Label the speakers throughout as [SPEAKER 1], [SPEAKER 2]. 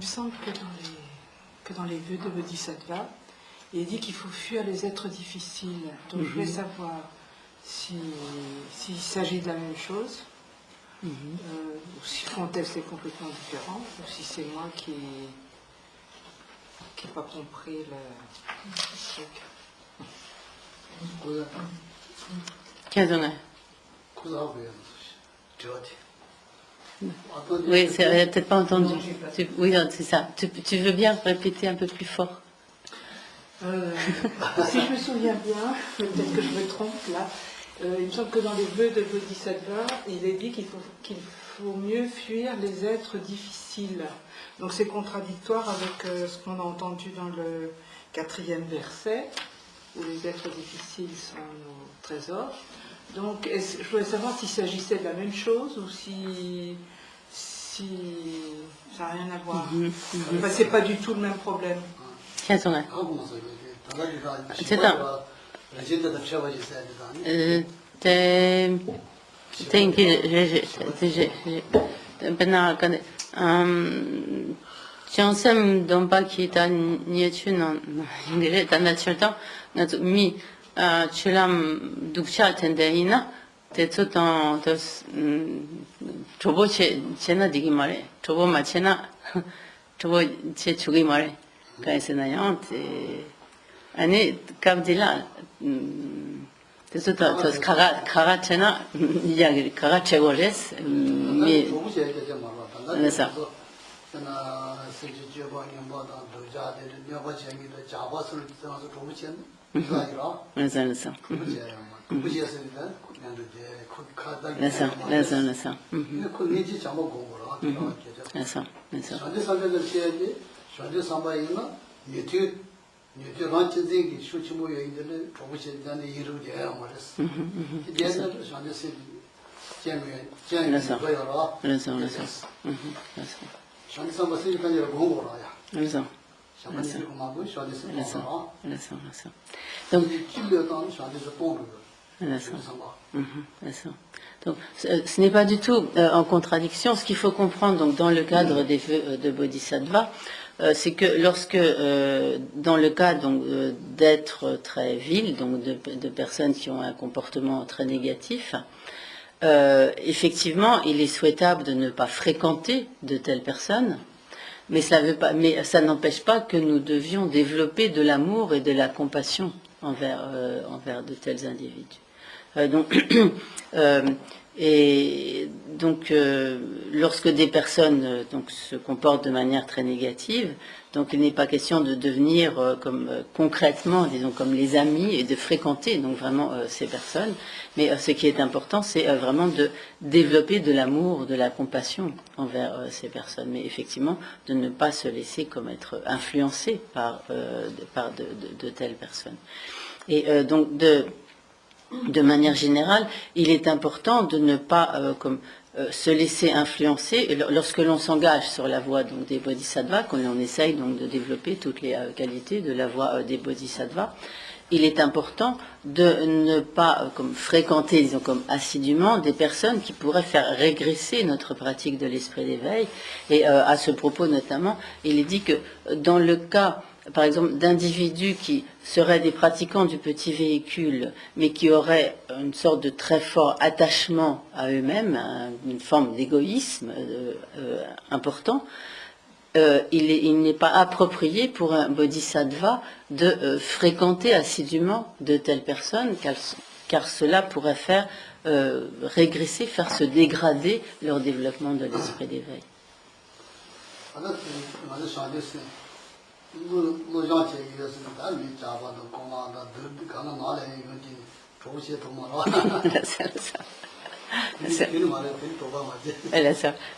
[SPEAKER 1] me semble que dans les vœux de Bodhisattva, il est dit qu'il faut fuir les êtres difficiles. Donc je voulais savoir s'il s'agit de la même chose, ou si le contexte est complètement différent, ou si c'est moi qui n'ai pas compris le truc.
[SPEAKER 2] Oui, c'est peut-être pas entendu. Oui, c'est ça. Tu veux bien répéter un peu plus fort?
[SPEAKER 1] Si je me souviens bien, peut-être que je me trompe là, il me semble que dans les vœux de Bodhisattva, il est dit qu'il faut mieux fuir les êtres difficiles. Donc c'est contradictoire avec ce qu'on a entendu dans le 4e verset, où les êtres difficiles sont nos trésors. Donc je voulais savoir s'il s'agissait de la même chose ou si ça n'a rien à voir. Enfin, c'est pas du tout le même problème.
[SPEAKER 2] C'est ça. Chansem dompa ki ta niechu na ngire ta nature ta na mi chulam dukcha tende ina te tsotan to chobo chena digi mare chobo ma chena chobo che chugi mare kaise na yan te ani kabdila te tsotan to kaga chena yagi kaga chegores mi nesa Donc, ce n'est pas du tout en contradiction. Ce qu'il faut comprendre donc, dans le cadre des vœux de Bodhisattva, c'est que lorsque, dans le cas d'êtres très vils, donc de personnes qui ont un comportement très négatif, effectivement, il est souhaitable de ne pas fréquenter de telles personnes, mais ça n'empêche pas que nous devions développer de l'amour et de la compassion envers de tels individus. Lorsque des personnes se comportent de manière très négative, donc il n'est pas question de devenir concrètement, disons, comme les amis et de fréquenter donc vraiment ces personnes. Mais ce qui est important, c'est vraiment de développer de l'amour, de la compassion envers ces personnes. Mais effectivement, de ne pas se laisser comme être influencé par de telles personnes. Et donc de manière générale, il est important de ne pas se laisser influencer. Et lorsque l'on s'engage sur la voie donc, des bodhisattvas, quand on essaye donc, de développer toutes les qualités de la voie des bodhisattvas, il est important de ne pas fréquenter, disons, comme assidûment des personnes qui pourraient faire régresser notre pratique de l'esprit d'éveil. Et à ce propos notamment, il est dit que dans le cas, par exemple, d'individus qui seraient des pratiquants du petit véhicule, mais qui auraient une sorte de très fort attachement à eux-mêmes, une forme d'égoïsme important, il n'est pas approprié pour un bodhisattva de fréquenter assidûment de telles personnes, car cela pourrait faire régresser, faire se dégrader leur développement de l'esprit d'éveil.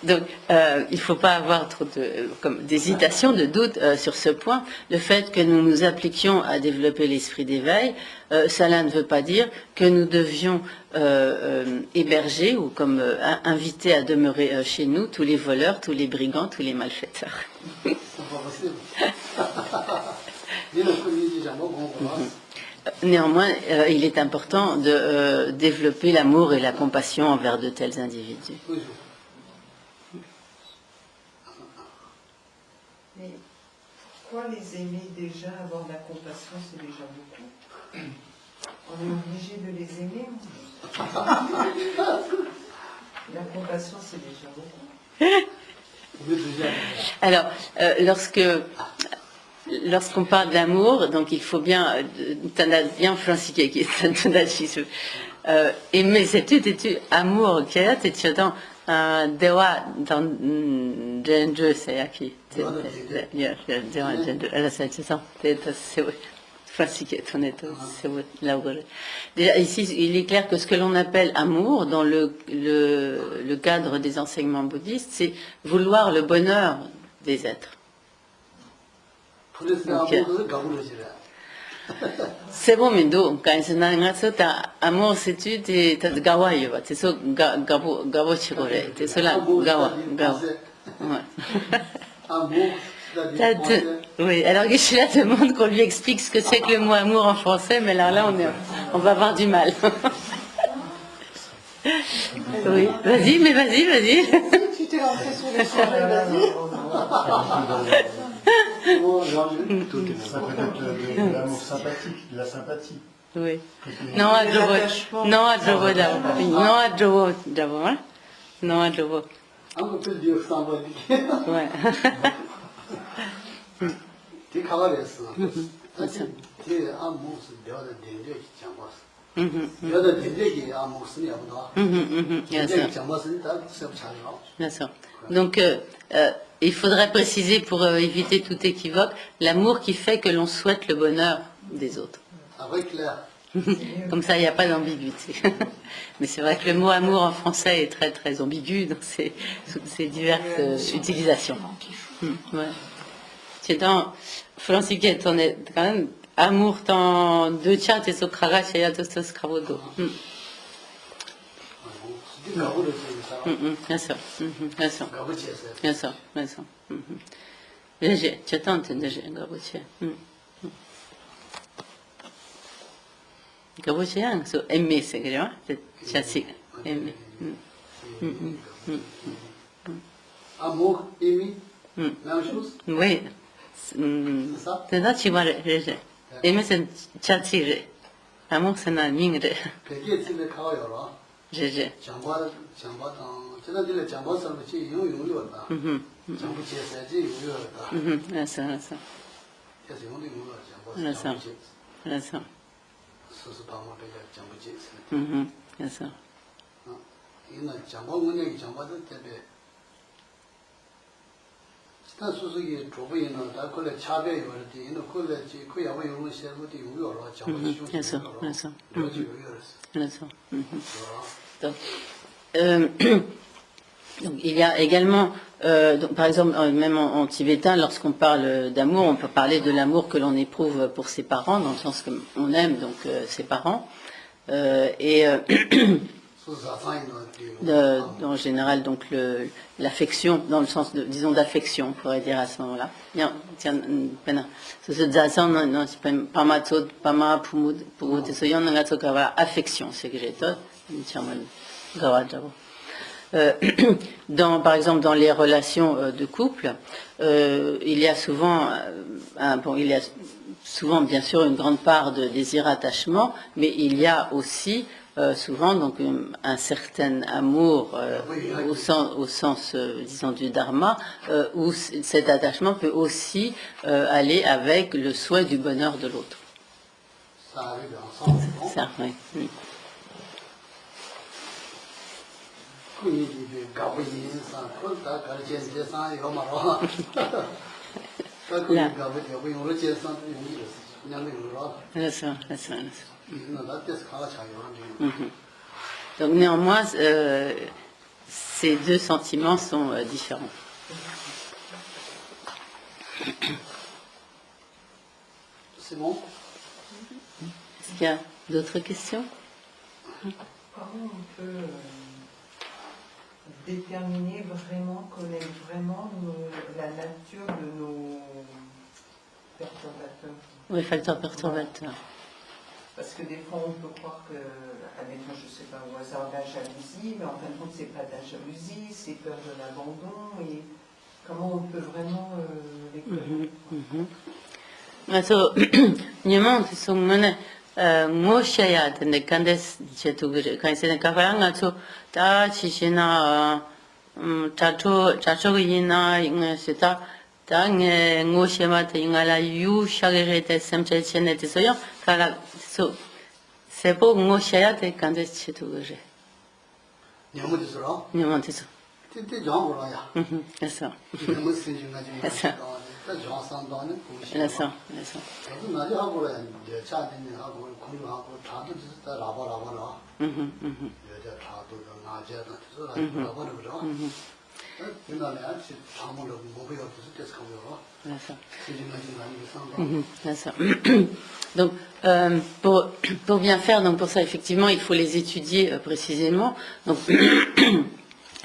[SPEAKER 2] Donc, il ne faut pas avoir trop d'hésitation, de doute sur ce point. Le fait que nous nous appliquions à développer l'esprit d'éveil, cela ne veut pas dire que nous devions héberger ou inviter à demeurer chez nous tous les voleurs, tous les brigands, tous les malfaiteurs. Néanmoins, il est important de développer l'amour et la compassion envers de tels individus.
[SPEAKER 3] Parfois, les aimer déjà, avoir de la compassion, c'est déjà beaucoup. On est obligé de les aimer. La compassion, c'est déjà beaucoup.
[SPEAKER 2] Alors, lorsqu'on parle d'amour, donc il faut bien, bien Francis qui aimer c'est tout amour qui est dans dewa dans danger c'est qui Francis qui est honnête c'est là déjà ici il est clair que ce que l'on appelle amour dans le cadre des enseignements bouddhistes c'est vouloir le bonheur des êtres. C'est bon, mais donc, quand c'est amour, c'est tu, t'es gawa, c'est ça, gabo chigore, c'est cela, gawa. Oui, alors Geshe-la demande qu'on lui explique ce que c'est que le mot amour en français, mais alors là, on va avoir du mal. Oui, vas-y.
[SPEAKER 3] Tu t'es lancé sur les soirées, vas-y.
[SPEAKER 4] Ça peut être de l'amour sympathique, de la sympathie.
[SPEAKER 2] Oui. Non, à Jovo.
[SPEAKER 4] On peut dire sympathique.
[SPEAKER 2] Ouais.
[SPEAKER 4] Tu travailles ça. Tu amour, c'est bien de dire qui tient pas. Bien de dire qui amour, c'est bien
[SPEAKER 2] Bien sûr. Donc, il faudrait préciser, pour éviter tout équivoque, l'amour qui fait que l'on souhaite le bonheur des autres. Comme ça, il n'y a pas d'ambiguïté. Mais c'est vrai que le mot amour en français est très très ambigu dans ces diverses utilisations. Ouais. C'est dans Francis qui est quand même amour dans deux chats et sokraga chez Yatos Kravodo. Bien sûr. Léger, tu attends, léger, gabotier. Gabotier, c'est aimer, c'est grave, c'est chassis, aimer.
[SPEAKER 4] Amour, aimer, même chose.
[SPEAKER 2] Oui. C'est ça, tu vois, léger. Aimer, c'est chassis. Amour, c'est un ming. Léger. Donc, il y a également, donc, par exemple, même en tibétain, lorsqu'on parle d'amour, on peut parler de l'amour que l'on éprouve pour ses parents, dans le sens qu'on aime donc ses parents, en général donc l'affection, dans le sens disons d'affection, on pourrait dire à ce moment-là. Affection, c'est que j'ai tout. Par exemple, dans les relations de couple, il y a souvent, bien sûr une grande part de désir-attachement, mais il y a aussi souvent donc un certain amour au sens disons du dharma, où cet attachement peut aussi aller avec le souhait du bonheur de l'autre.
[SPEAKER 4] Ça arrive ensemble.
[SPEAKER 2] C'est ça, oui. Donc néanmoins, ces deux sentiments sont différents.
[SPEAKER 4] C'est bon.
[SPEAKER 2] Est-ce qu'il y a d'autres questions?
[SPEAKER 3] Comment on peut déterminer vraiment, connaître vraiment la nature de nos perturbateurs?
[SPEAKER 2] Oui, facteurs perturbateurs.
[SPEAKER 3] Parce que des fois, on peut croire que, admettons, je ne sais pas, au hasard, de la jalousie, mais en fin de compte, c'est pas de la jalousie, c'est peur de l'abandon. Et Comment on peut vraiment les connaître?
[SPEAKER 2] 그래서 님은 송문에 모셔야 되는데 간데스 제도 그래 간세는 가방아서 다 지시나 자초이나 인가시다 당에 모셔마다 인가라 유샤게레데 셈체체네 되서요 가라 소 세보 모셔야 돼 간데스 제도 그래
[SPEAKER 4] 녀모지스로
[SPEAKER 2] 님한테서
[SPEAKER 4] 티티 정보라야
[SPEAKER 2] 그래서
[SPEAKER 4] 녀모 생진가지 다 정상도는
[SPEAKER 2] 그래서
[SPEAKER 4] 저도 나지 하고라 이제 차대는 하고 공부하고 다도 진짜 라바라바라 여자 다도 나제다 그래서 라바라바라 그러 옛날에 아직 사물로 뭐가 없을 때 가고요
[SPEAKER 2] 그래서
[SPEAKER 4] 생진가지 많이 상도
[SPEAKER 2] Donc, pour bien faire, donc pour ça, effectivement, il faut les étudier précisément. Donc,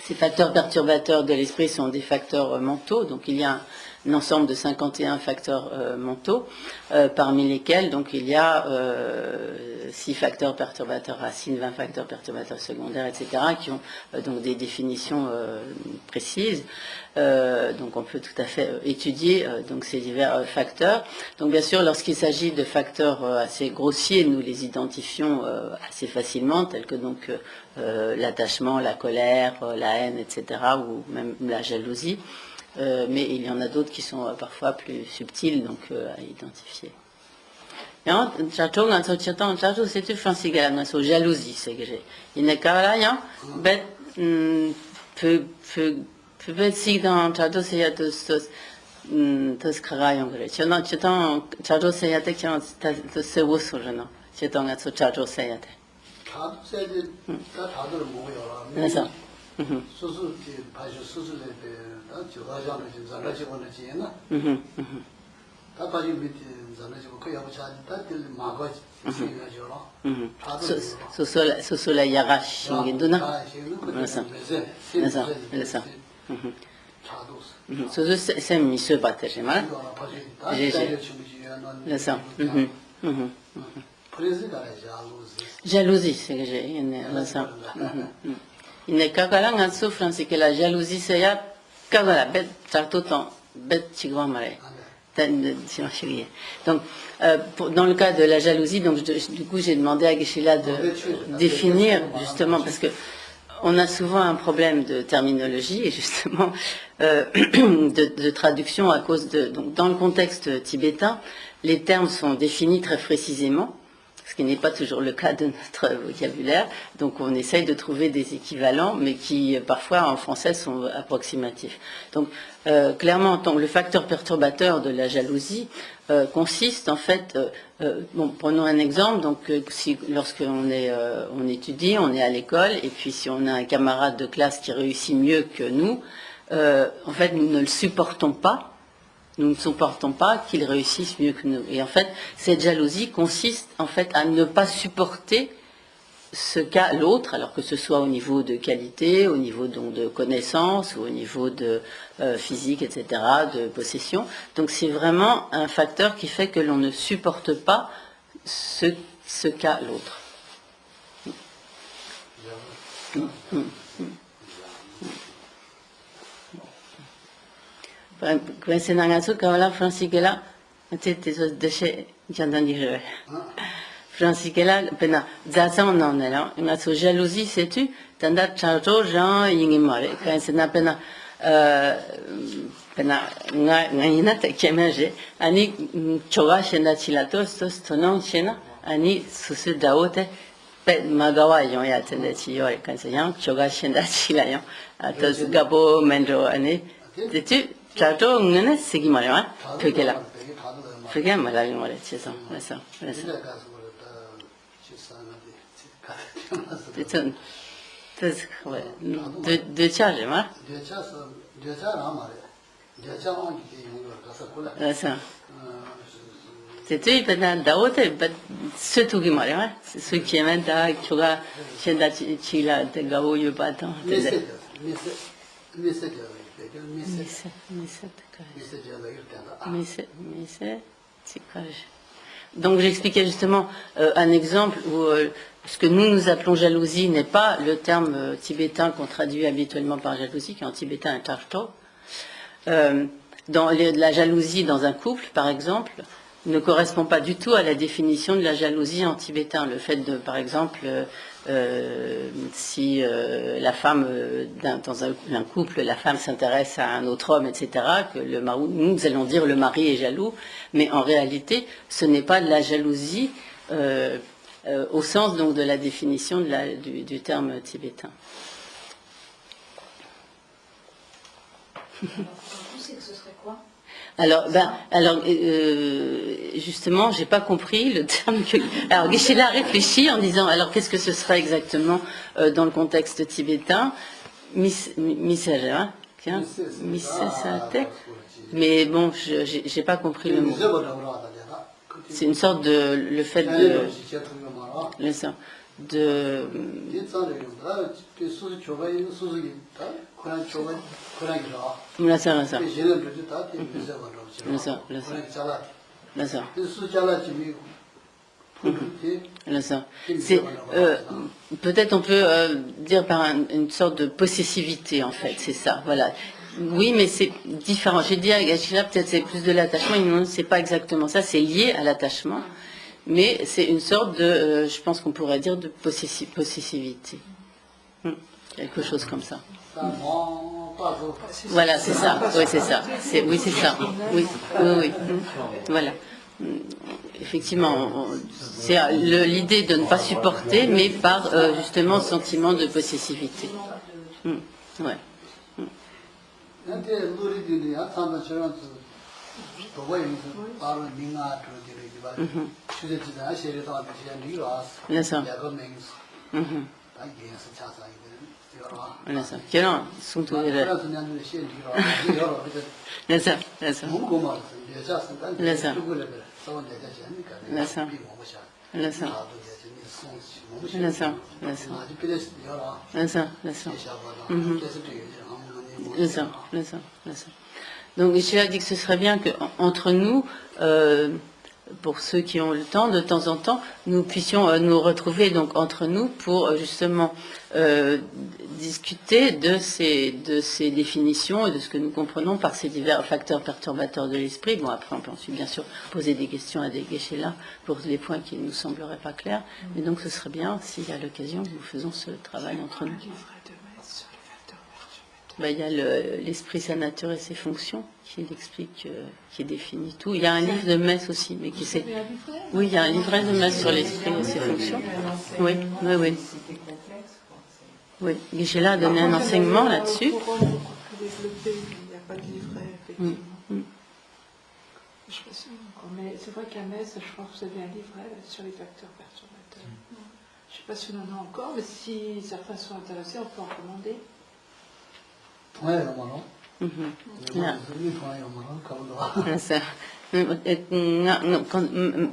[SPEAKER 2] ces facteurs perturbateurs de l'esprit sont des facteurs mentaux. Donc, il y a un ensemble de 51 facteurs mentaux, parmi lesquels, donc, il y a 6 facteurs perturbateurs racines, 20 facteurs perturbateurs secondaires, etc., qui ont donc des définitions précises. Donc on peut tout à fait étudier donc ces divers facteurs. Donc bien sûr, lorsqu'il s'agit de facteurs assez grossiers, nous les identifions assez facilement, tels que donc l'attachement, la colère, la haine, etc., ou même la jalousie. Mais il y en a d'autres qui sont parfois plus subtils, donc à identifier. C'est tout français, jalousie, c'est que j'ai. Il n'est qu'à là, peut si dans Chado c'est tos karayon 그래. 저는 Chado c'est 때 그냥 또 세워 소리나. 저는 또 Chado c'est 때.
[SPEAKER 4] 다도 세지 다 다들 뭐야
[SPEAKER 2] 그래서
[SPEAKER 4] 수술 바이오 수술에 다 저가장을 지금 잘하시고는 지나 다 바지 밑에 잘하시고 그 여보 잘 다들 막아 지나죠
[SPEAKER 2] 소소라 야가싱긴도나. 그래서 소소 쌤 미술 받듯이 말. 그래서 jalousie, c'est que j'ai une raison. Il n'est qu'à la souffrance, c'est que la jalousie, c'est ya kagala bête, tout temps, bête chigwamare. Donc, dans le cas de la jalousie, donc du coup, j'ai demandé à Geshe-la de définir justement, parce que on a souvent un problème de terminologie et justement de traduction à cause de. Donc, dans le contexte tibétain, les termes sont définis très précisément, ce qui n'est pas toujours le cas de notre vocabulaire. Donc on essaye de trouver des équivalents, mais qui parfois en français sont approximatifs. Donc clairement, le facteur perturbateur de la jalousie consiste en fait, prenons un exemple, donc lorsqu'on on étudie, on est à l'école, et puis si on a un camarade de classe qui réussit mieux que nous, en fait nous ne le supportons pas. Nous ne supportons pas qu'ils réussissent mieux que nous. Et en fait, cette jalousie consiste en fait à ne pas supporter ce qu'a l'autre, alors que ce soit au niveau de qualité, au niveau donc de connaissance, ou au niveau de physique, etc., de possession. Donc c'est vraiment un facteur qui fait que l'on ne supporte pas ce qu'a l'autre. Questa è una cosa che la Francesca te desce j'entends dire Francesca pena zaza non là una so jalousie c'est tu tanda chato Jean yingimare quand c'est na pena nga te kemeje ani choga shenda chilato stonon chena ani susu daote pe magawa yon ya tende chi yo quand c'est yang choga shenda chilayon atos gabo mendo ani tu Chato ngene sigi mare ma pekela pekela mala ngore chesa esa c'est de charge ma c'est tu ben daote ben ce tout qui mare ma c'est ce qui est da choga chenda chila de gabo yo paton Donc j'expliquais justement un exemple où ce que nous appelons jalousie n'est pas le terme tibétain qu'on traduit habituellement par jalousie, qui en tibétain est tarto, la jalousie dans un couple, par exemple, ne correspond pas du tout à la définition de la jalousie en tibétain. Le fait de, par exemple, si la femme, dans un couple, la femme s'intéresse à un autre homme, etc., que nous allons dire le mari est jaloux, mais en réalité, ce n'est pas de la jalousie au sens donc de la définition du terme tibétain.
[SPEAKER 5] Ce serait quoi?
[SPEAKER 2] Alors, justement, j'ai pas compris le terme que. Alors, Geshe-la a réfléchi en disant, alors qu'est-ce que ce serait exactement dans le contexte tibétain, Missaja, mais bon, j'ai pas compris le mot. C'est une sorte de le fait de peut-être on peut dire par une sorte de possessivité, en fait, c'est ça, voilà. Oui, mais c'est différent. J'ai dit à Geshe-la, peut-être c'est plus de l'attachement, non, c'est pas exactement ça, c'est lié à l'attachement, mais c'est une sorte de, je pense qu'on pourrait dire, de possessivité. Quelque chose comme ça. Voilà, c'est ça. Oui, c'est ça. Oui, c'est ça. Oui. Voilà. Effectivement, c'est l'idée de ne pas supporter, mais par justement sentiment de possessivité. Ouais. Donc, Geshe-la dit que ce serait bien qu'entre nous, pour ceux qui ont le temps, de temps en temps, nous puissions nous retrouver donc entre nous pour justement discuter de ces définitions et de ce que nous comprenons par ces divers facteurs perturbateurs de l'esprit. Bon, après, on peut ensuite, bien sûr, poser des questions à des Geshe-la pour les points qui ne nous sembleraient pas clairs. Mais donc, ce serait bien, s'il y a l'occasion, nous faisons ce travail entre nous. Il y a l'esprit, sa nature et ses fonctions, qui explique, qui définit tout. Il y a un livre de messe aussi, mais qui c'est. Oui, il y a un livret de messe sur l'esprit et ses fonctions. Oui. Oui, Geshe-la a donné un enseignement là-dessus.
[SPEAKER 1] Il n'y a pas de livret, effectivement. Je sais pas si encore, mais c'est vrai qu'à Metz, je pense que vous avez un livret sur les facteurs perturbateurs. Je ne sais pas si on en a encore, mais si certains sont intéressés, on peut en commander.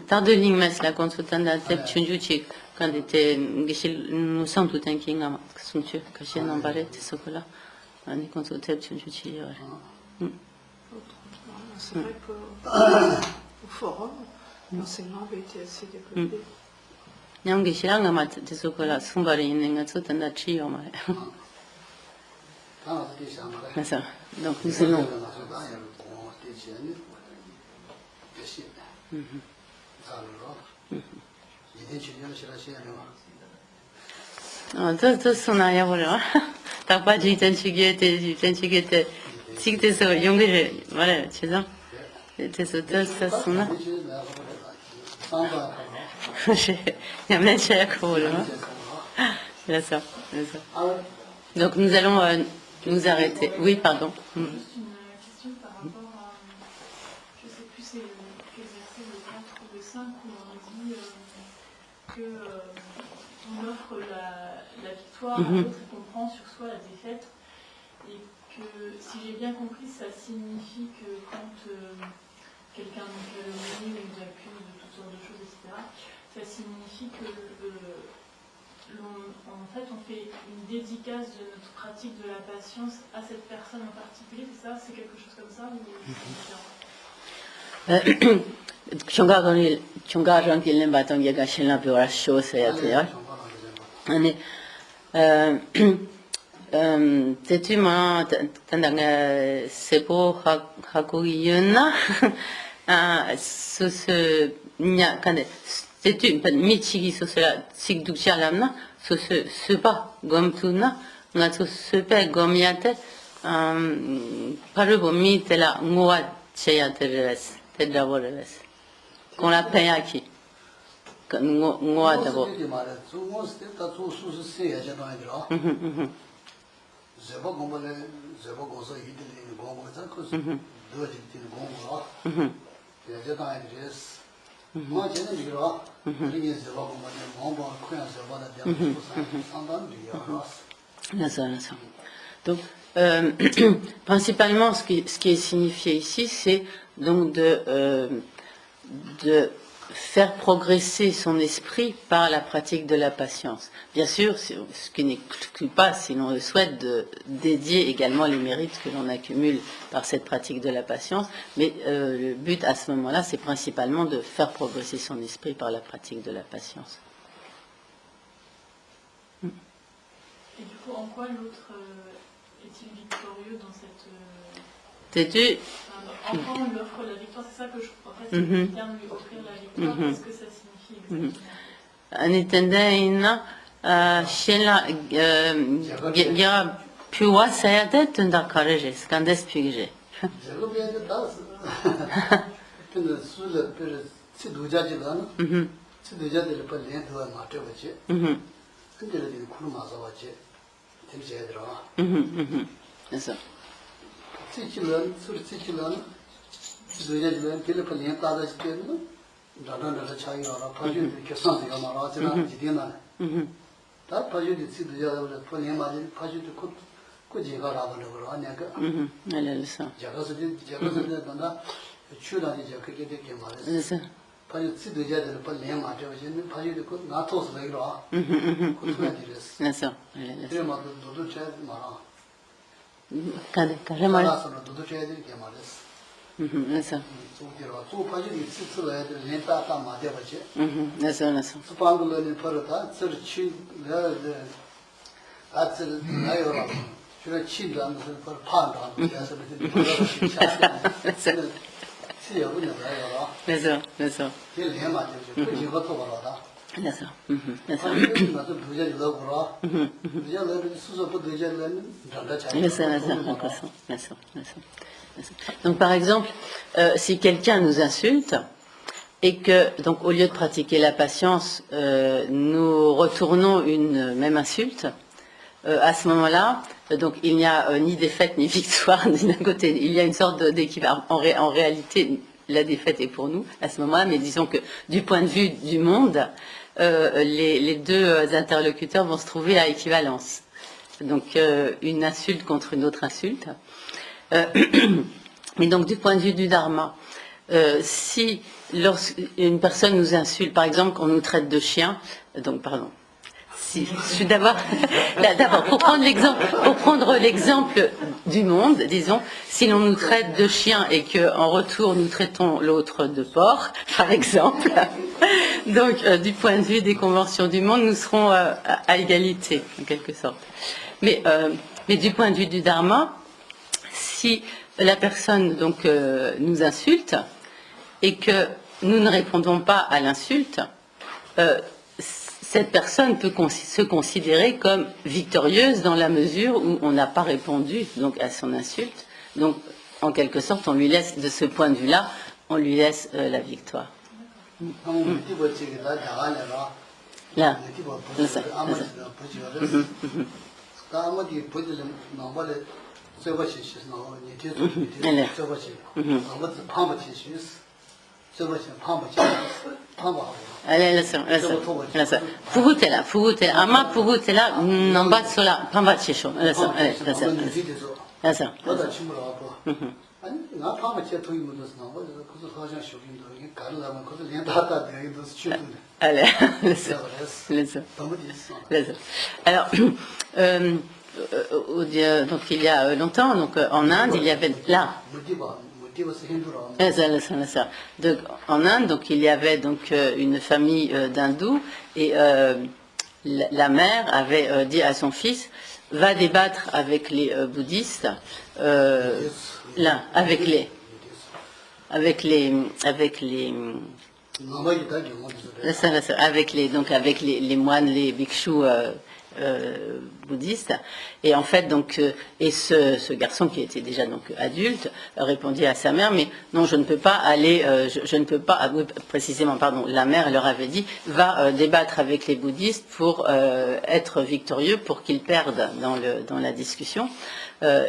[SPEAKER 2] Tardeling mes la consultanda tep chunjuchi quand était nous sommes tout un king à sunchu caché dans barret sokola on est consulté chunjuchi
[SPEAKER 1] C'est vrai qu'au forum, l'enseignement avait été assez développé.
[SPEAKER 2] Nyang Geshe-la ngama te sokola sumbari inenga tsutanda chiyo ma. Donc nous allons. Tout son aïe voilà. T'as pas dit tant tu guettes, si tu es young, voilà, tu sais. T'es ça son. Il y a même chez cool. C'est ça. Donc nous allons nous arrêter. Oui, pardon.
[SPEAKER 5] Juste une question par rapport à, je ne sais plus c'est quel verset, le 4 ou le 5, où on dit qu'on offre la victoire à l'autre et qu'on prend sur soi la défaite. Et que, si j'ai bien compris, ça signifie que quand quelqu'un nous calomnie ou nous accuse de toutes sortes de choses, etc., ça signifie que en fait, on fait une dédicace de notre pratique de la patience à cette personne en particulier, c'est ça? C'est quelque chose comme ça ou
[SPEAKER 2] Tetima tandanga sepo hakuyuna ce nya kande tetu michigi sosela sigdukchalamna ce pas gomtuna nga ce pas gomiate parubo mitela ngoa cheya teres tedawoles qu'on la paye à qui ngoa d'abord
[SPEAKER 4] Zeba gombale, zeba goza yidili gombo zakos, doji yidili gombo. Ya jeta idres. Ma jene jira, ringe zeba gombale, gombo kuya zeba da diam sandan diya.
[SPEAKER 2] Donc, principalement, ce qui est signifié ici, c'est donc de faire progresser son esprit par la pratique de la patience. Bien sûr, ce qui n'exclut pas, si l'on le souhaite, de dédier également les mérites que l'on accumule par cette pratique de la patience, mais le but à ce moment-là, c'est principalement de faire progresser son esprit par la pratique de la patience.
[SPEAKER 5] Et du coup, en quoi l'autre est-il victorieux dans cette...
[SPEAKER 2] T'es-tu
[SPEAKER 5] En quoi on lui offre la victoire? C'est ça que je crois. En fait, c'est bien lui offrir la victoire. Qu'est-ce que ça signifie exactement?
[SPEAKER 2] Anitendaina shela ya piwa sayate tunda kareje skandes pigje.
[SPEAKER 4] Zeba bir de das. Tende sule bir siduja jilan. Siduja de pa len do ma te bache. Tende de kulu ma sa bache. Tende je dra.
[SPEAKER 2] C'est ça.
[SPEAKER 4] Sikilan, sur sikilan. Siduja jilan kele pa len ta da ste no. Dada dada chai ora pa ju de kesan de ma ra jina jidina. Ta pa ju de siduja de pa len ma de pa ju de ko jega ra ba lo ro anya ka.
[SPEAKER 2] Elle est ça.
[SPEAKER 4] jaga se de danda chula ni jaga ke de ke ma
[SPEAKER 2] C'est ça.
[SPEAKER 4] pa ju siduja de pa len ma de je ne pa ju de ko na to se le ro. Ko tu de res.
[SPEAKER 2] C'est ça. Elle est
[SPEAKER 4] De ma do chai ma ra.
[SPEAKER 2] carrément.
[SPEAKER 4] Ra sa do chai de ke ma res.
[SPEAKER 2] C'est ça.
[SPEAKER 4] So de ro so pa ju de si su le de len ta ta ma de ba che.
[SPEAKER 2] C'est ça, c'est ça.
[SPEAKER 4] Su pa ngul le pa ro ta sir chi le de at se na yo ra. Chula chi da no se pa pa da ya se de de cha. Si yo ne ba yo ra.
[SPEAKER 2] C'est ça, c'est ça.
[SPEAKER 4] Je len ma de ko ji ko to ba ra da.
[SPEAKER 2] C'est ça. C'est ça. Donc par exemple, si quelqu'un nous insulte et que donc au lieu de pratiquer la patience, nous retournons une même insulte, à ce moment-là, donc il n'y a ni défaite ni victoire ni d'un côté. Il y a une sorte d'équivalent. En réalité, la défaite est pour nous à ce moment-là, mais disons que du point de vue du monde, les deux interlocuteurs vont se trouver à équivalence. Donc une insulte contre une autre insulte. Mais donc du point de vue du dharma, si lorsqu'une personne nous insulte, par exemple qu'on nous traite de chien, donc pardon. Si, je suis d'abord pour prendre l'exemple du monde, disons, si l'on nous traite de chien et qu'en retour nous traitons l'autre de porc, par exemple, donc du point de vue des conventions du monde, nous serons à égalité, en quelque sorte. Mais du point de vue du dharma, si la personne donc nous insulte et que nous ne répondons pas à l'insulte, cette personne peut se considérer comme victorieuse dans la mesure où on n'a pas répondu donc à son insulte. Donc, en quelque sorte, on lui laisse, de ce point de vue-là, on lui laisse la victoire. Là, c'est ça. Purutela, ama purutela, namba sola, pamba chisho. Alors, donc il y a longtemps, donc en Inde, il y avait là. Donc, en Inde, donc il y avait donc une famille d'hindous et la mère avait dit à son fils va débattre avec les bouddhistes, là, avec les moines, les bhikshus bouddhistes, et en fait donc et ce garçon qui était déjà donc adulte répondit à sa mère, mais non, je ne peux pas aller, je ne peux pas, oui, précisément, pardon, la mère leur avait dit, va débattre avec les bouddhistes pour être victorieux, pour qu'ils perdent dans la discussion.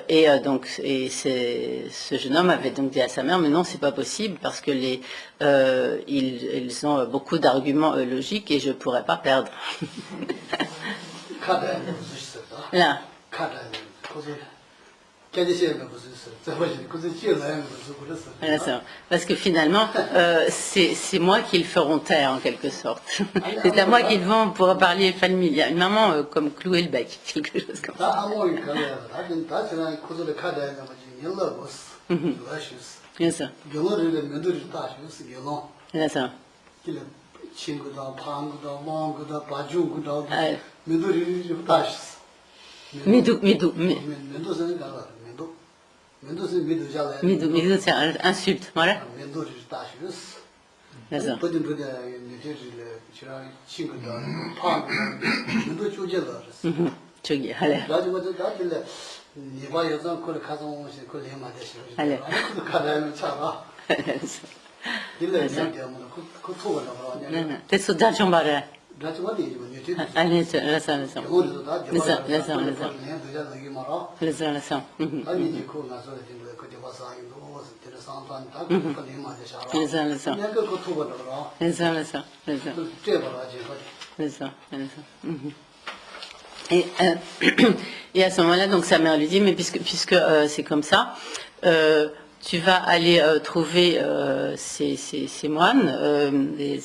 [SPEAKER 2] Et ce jeune homme avait donc dit à sa mère, mais non, c'est pas possible parce que ils ont beaucoup d'arguments logiques et je pourrais pas perdre. Là. Parce que finalement, c'est moi qu'ils feront taire en quelque sorte. C'est à moi qu'ils vont pour parler familial. Une maman comme clouer le bec, quelque chose comme ça. Bien sûr. Bien sûr. Midou, c'est insulte, voilà. D'accord. Chogi, allez. Allez. T'es soudard, j'en barre. Allez, laisse-en. Et à ce moment-là, donc sa mère lui dit, mais puisque c'est comme ça, tu vas aller trouver ces moines, les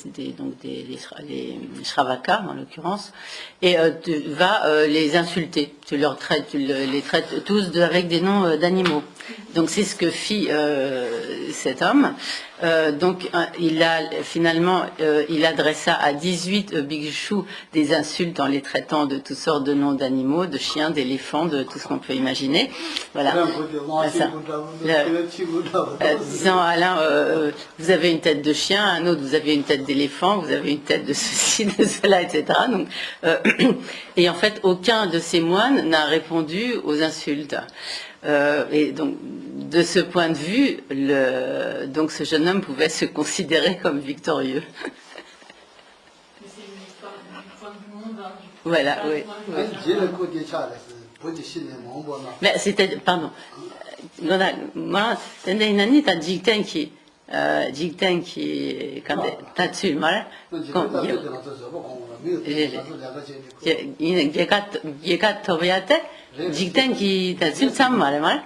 [SPEAKER 2] Shravakas en l'occurrence, et tu vas les insulter. Tu les traites tous avec des noms d'animaux. Donc c'est ce que fit cet homme. Donc il adressa à 18 bhikshus des insultes en les traitant de toutes sortes de noms d'animaux, de chiens, d'éléphants, de tout ce qu'on peut imaginer. Voilà. Disant à l'un, vous avez une tête de chien, à un autre, vous avez une tête d'éléphant, vous avez une tête de ceci, de cela, etc. Donc, et en fait, aucun de ces moines n'a répondu aux insultes. Et donc, de ce point de vue, donc ce jeune homme pouvait se considérer comme victorieux.
[SPEAKER 5] Mais c'est une histoire du point de vue mondain.
[SPEAKER 2] Voilà, oui. Mais c'était, pardon. Moi, c'était une année, t'as dit qui, quand t'as dessus, voilà. Jigten qui t'as dessus, ça m'a mal.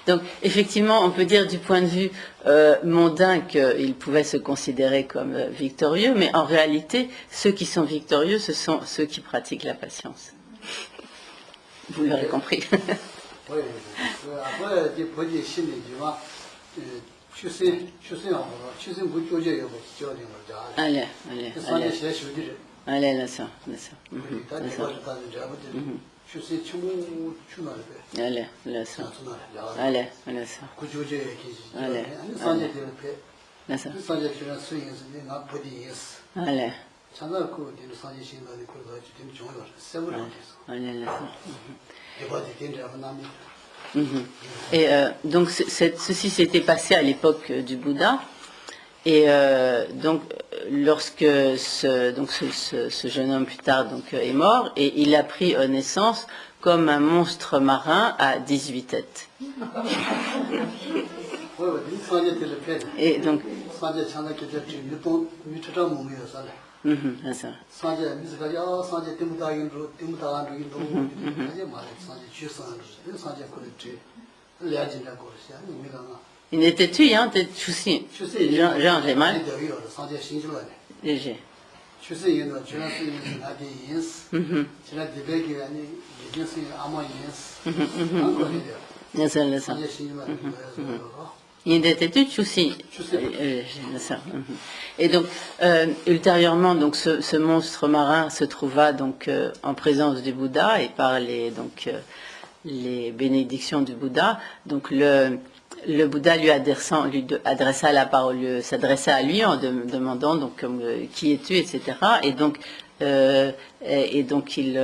[SPEAKER 2] Donc, effectivement, on peut dire du point de vue mondain qu'il pouvait se considérer comme victorieux, mais en réalité, ceux qui sont victorieux, ce sont ceux qui pratiquent la patience. Vous l'aurez compris. Allez, là ça. Allez, là ça. Et donc ceci s'était passé à l'époque du Bouddha, et donc lorsque ce jeune homme plus tard donc est mort, et il a pris naissance comme un monstre marin à 18 têtes. Et donc il était tué, hein, t'es chouci. Genre, j'ai mal. Léger. Yindetetu Chusi. Ça. Et donc, ultérieurement, donc, ce monstre marin se trouva donc en présence du Bouddha et par les bénédictions du Bouddha. Donc, le Bouddha lui adressa la parole, s'adressa à lui en demandant donc qui es-tu, etc. Et donc il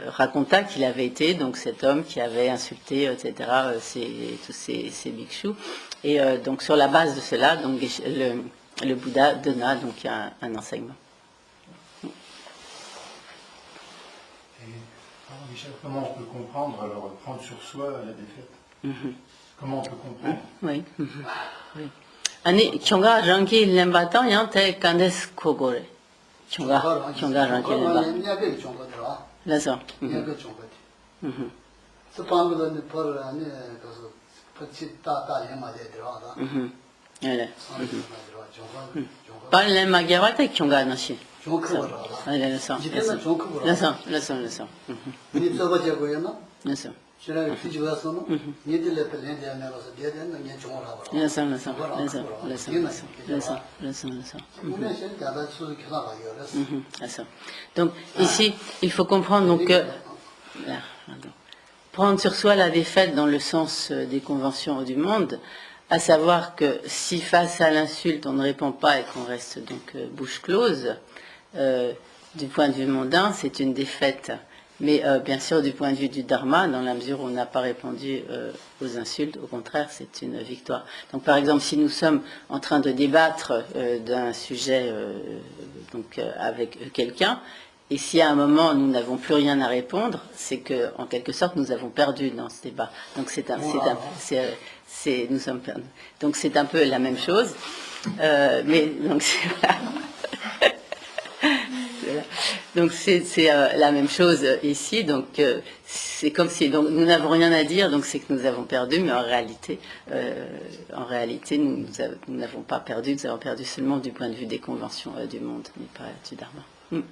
[SPEAKER 2] raconta qu'il avait été donc cet homme qui avait insulté, etc. Tous ces bhikshus. Et donc sur la base de cela, donc le Bouddha donna donc un enseignement.
[SPEAKER 6] Alors, Michel, comment on peut comprendre, alors prendre sur soi la défaite? Comment on peut comprendre?
[SPEAKER 2] Oui. Oui. Ani chonga rangi lembata yang te kandes kogore. Chonga rangi lemba. Lazo. Par le magawata chonga nashi. Donc ici, il faut comprendre donc que prendre sur soi la défaite dans le sens des conventions du monde, à savoir que si face à l'insulte on ne répond pas et qu'on reste donc bouche close, du point de vue mondain, c'est une défaite. Mais bien sûr, du point de vue du dharma, dans la mesure où on n'a pas répondu aux insultes, au contraire, c'est une victoire. Donc, par exemple, si nous sommes en train de débattre d'un sujet avec quelqu'un, et si à un moment nous n'avons plus rien à répondre, c'est que, en quelque sorte, nous avons perdu dans ce débat. Donc, nous sommes perdus. Donc, c'est un peu la même chose. Mais donc, c'est voilà. Donc c'est la même chose ici. Donc c'est comme si donc nous n'avons rien à dire. Donc c'est que nous avons perdu, mais en réalité nous n'avons pas perdu. Nous avons perdu seulement du point de vue des conventions du monde, mais pas du dharma.
[SPEAKER 5] Une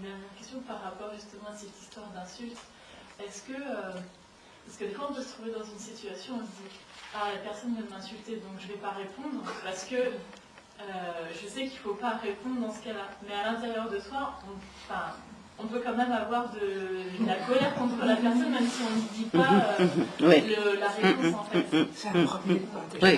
[SPEAKER 5] dernière question par rapport justement à cette histoire d'insulte. Est-ce que parce que des fois on peut se trouver dans une situation où on se dit la personne vient de m'insulter donc je ne vais pas répondre parce que je sais qu'il ne faut pas répondre dans ce cas-là, mais à l'intérieur de soi, on peut quand même avoir de la colère contre la personne, même si on ne dit pas la réponse en fait.
[SPEAKER 1] C'est un premier pas.
[SPEAKER 2] Oui.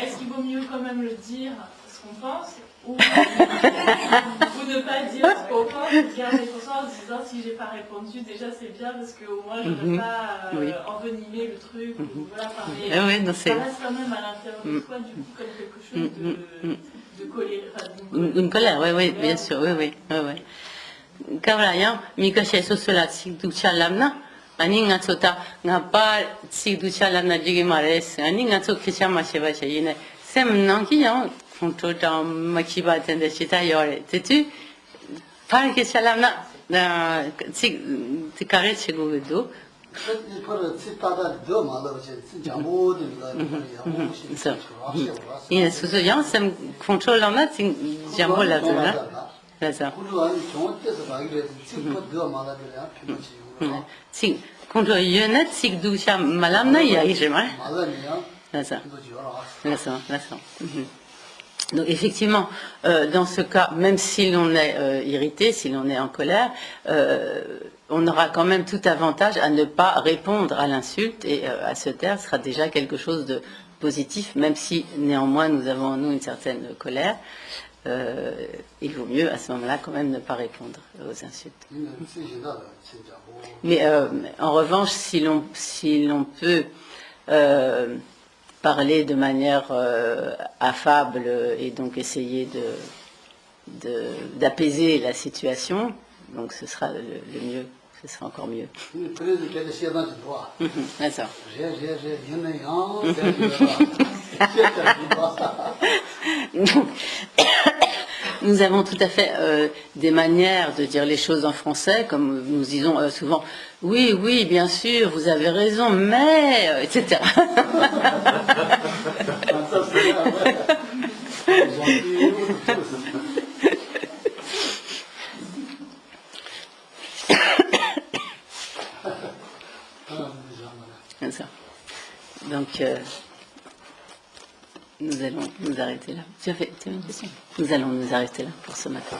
[SPEAKER 5] Est-ce qu'il vaut mieux quand même le dire ce qu'on pense ou ne pas dire ce qu'on pense, garder pour soi en se disant si j'ai pas répondu déjà c'est bien parce qu'au moins je ne vais pas envenimer le truc ou voilà, ça reste quand même à l'intérieur de soi du coup comme quelque chose de colère.
[SPEAKER 2] Une colère, oui, bien sûr, oui. Kavraya, Mikashe Sosula Sigducha Lamna, Aninga Sota, Napa Sigducha Lamna Jigimares, Aninga Sokishama Shevasha, Sem Nanki, Controta Makiba and the Shita Yore, Tetu, Parkishalamna, the carriage go do. Yes, so young some control on that thing, Jambo Lazuna. That's all. Si, control unit, si doucha malamna, yaishima. That's all. Donc effectivement, dans ce cas, même si l'on est irrité, si l'on est en colère, on aura quand même tout avantage à ne pas répondre à l'insulte et à se taire sera déjà quelque chose de positif, même si néanmoins nous avons en nous une certaine colère. Il vaut mieux à ce moment-là quand même ne pas répondre aux insultes. Mais en revanche, si l'on peut parler de manière affable et donc essayer d'apaiser la situation, donc ce sera le mieux, ce sera encore mieux. D'accord. Nous avons tout à fait des manières de dire les choses en français, comme nous disons souvent « Oui, bien sûr, vous avez raison, mais... » etc. Donc, nous allons nous arrêter là. Tu as une question? Nous allons nous arrêter là pour ce matin.